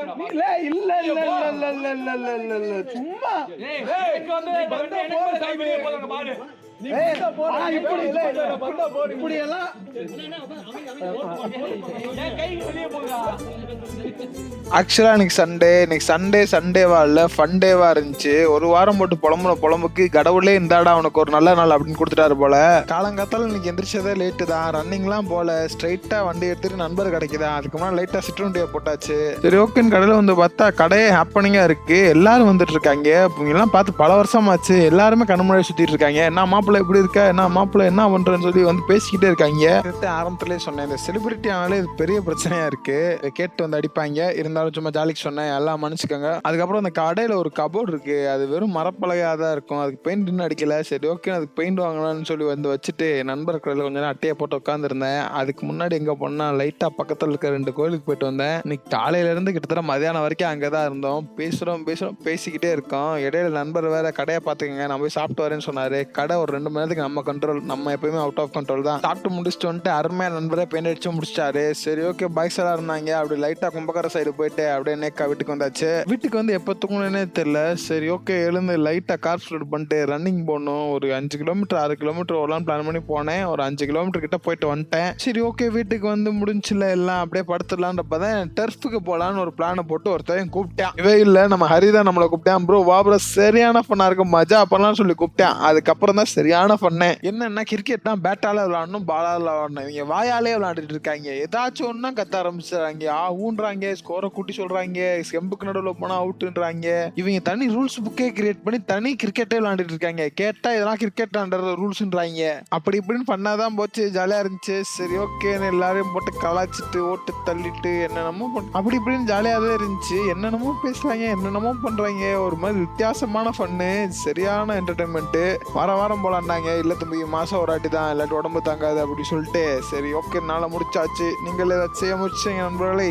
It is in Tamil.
இல்ல இல்ல இல்ல இல்ல இல்ல இல்ல இல்ல இல்ல இல்ல சும்மா இப்படி எல்லாம் ஆக்சுவலாக இன்னைக்கு சண்டேவா இல்லை ஃபண்டேவா இருந்துச்சு. ஒரு வாரம் போட்டு புலம்புக்கு கடவுளே இந்தாடா உனக்கு ஒரு நல்ல நாள் அப்படின்னு கொடுத்துட்டாரு போல. காலங்காத்தால இன்னைக்கு எந்திரிச்சதே லேட்டு தான். ரன்னிங்லாம் போல, ஸ்ட்ரைட்டா வண்டி எடுத்துட்டு நண்பர் கிடைக்குதான். அதுக்கு முன்னாடி லைட்டா சிற்றுண்டியை போட்டாச்சு. சரி ஓகேன்னு கடையில் வந்து பார்த்தா கடையே ஹாப்பனிங்கா இருக்கு. எல்லாரும் வந்துட்டு இருக்காங்க. இவங்கெல்லாம் பார்த்து பல வருஷமாச்சு. எல்லாருமே கண்ணு முன்னாடி சுத்திட்டு இருக்காங்க. என்ன மாப்பிள்ளை எப்படி இருக்க, என்ன மாப்பிள்ளை என்ன பண்றேன்னு சொல்லி வந்து பேசிக்கிட்டே இருக்காங்க. ஆரம்பத்திலேயே சொன்னேன், இந்த செலிபிரிட்டி ஆனாலே இது பெரிய பிரச்சனையா இருக்கு. கேட்டு வந்து அடிப்பாங்க. இருந்தாலும் சும்மா ஜாலிக்கு சொன்னேன், எல்லாம் மன்னிச்சுக்கோங்க. அதுக்கப்புறம் அந்த கடையில ஒரு கபோர்டு இருக்கு. அது வெறும் மரப்பலகையா தான் இருக்கும். அதுக்கு பெயிண்ட் இன்னும் அடிக்கல. சரி ஓகே அதுக்கு பெயிண்ட் வாங்கலாம்னு சொல்லி வந்து வச்சுட்டு நண்பர் கடையில் கொஞ்சம் நேரம் அட்டையை போட்டு உட்காந்துருந்தேன். அதுக்கு முன்னாடி எங்க போனா லைட்டா பக்கத்துல இருக்க 2 கோயிலுக்கு போயிட்டு வந்தேன். இன்னைக்கு காலையில இருந்து கிட்டத்தட்ட மதியானம் வரைக்கும் அங்கதான் இருந்தோம். பேசுறோம் பேசிக்கிட்டே இருக்கோம். இடையில நண்பர் வேற கடையை பாத்துக்கங்க நான் போய் சாப்பிட்டு வரேன்னு சொன்னாரு. கடை ஒரு 2 மணி நேரத்துக்கு நம்ம கண்ட்ரோல், நம்ம எப்பயுமே அவுட் ஆஃப் கண்ட்ரோல் தான். சாப்பிட்டு முடிச்சுட்டு வந்துட்டு அருமையா நண்பரே பெயிண்ட் அடிச்சு முடிச்சிட்டாரு. சரி ஓகே பாய்ஸ் எல்லாம் இருந்தாங்க. அப்படி லைட்டா கும்பகர சைடு போயிட்டு அப்படியே நேக்கா வீட்டுக்கு வந்தாச்சு. வீட்டுக்கு வந்து எப்ப தூங்கணும்னே தெரியல. சரி ஓகே எழுந்து லைட்டா கார்ப்ஸ் லோட் பண்ணிட்டு ரன்னிங் போகணும். ஒரு 5 கிலோமீட்டர் 6 கிலோமீட்டர் ஓடலாம் பிளான் பண்ணி போனேன். ஒரு 5 கிலோமீட்டர் கிட்ட போயிட்டு வந்துட்டேன். சரி ஓகே வீட்டுக்கு வந்து முடிஞ்சுல எல்லாம் அப்படியே படுத்துடலான்றப்பதான் டர்ஃபுக்கு போலான்னு ஒரு பிளானை போட்டு ஒருத்தரையும் கூப்பிட்டேன். இவே இல்ல நம்ம ஹரிதான் நம்மளை கூப்பிட்டேன். ப்ரோ வா ப்ரோ சரியான ஃபன்னா இருக்கும் மஜா பண்ணலாம்னு சொல்லி கூப்பிட்டேன். அதுக்கப்புறம் தான் சரியான பண்ணேன். என்னன்னா கிரிக்கெட் தான் பேட்டால விளையாடணும் பாலால விளையாடணும். இவங்க வாயாலே விளையாண்டுட்டு இருக்காங்க. ஏதாச்சும் ஒன்னா கத்த ஆரம்பிச்சுறாங்க. ஊன்றாங்க, ஸ்கோரை கூட்டி சொல்றாங்க, செம்புக்கு நடுவில் போனா அவுட்டுன்றாங்க. இவங்க தனி ரூல்ஸ் புக்கே கிரியேட் பண்ணி தனி கிரிக்கெட்டே விளையாண்டுட்டு இருக்காங்க. கேட்டா இதெல்லாம் கிரிக்கெட் விளையாடுற ரூல்ஸ்ன்றாங்க. அப்படி இப்படின்னு பண்ணாதான் போச்சு. ஜாலியா இருந்துச்சு. சரி ஓகேன்னு எல்லாரையும் போட்டு கலாச்சிட்டு ஓட்டு தள்ளிட்டு என்னென்னமோ அப்படி இப்படின்னு ஜாலியா தான் இருந்துச்சு. என்னென்னமோ பேசுறாங்க, என்னென்னமோ பண்றாங்க. ஒரு மாதிரி வித்தியாசமான ஃபன்னு, சரியான என்டர்டைன்மெண்ட். வாரம் போலான்னாங்க. இல்ல தம்பி மாசம் ஒரு வாட்டி தான், இல்லாட்டி உடம்பு தாங்காது அப்படி சொல்லிட்டு சரி ஓகே நாளை முடிச்சாச்சு. நீங்கள் ஏதாச்சும் செய்ய முடிச்சீங்க நண்பர்களே?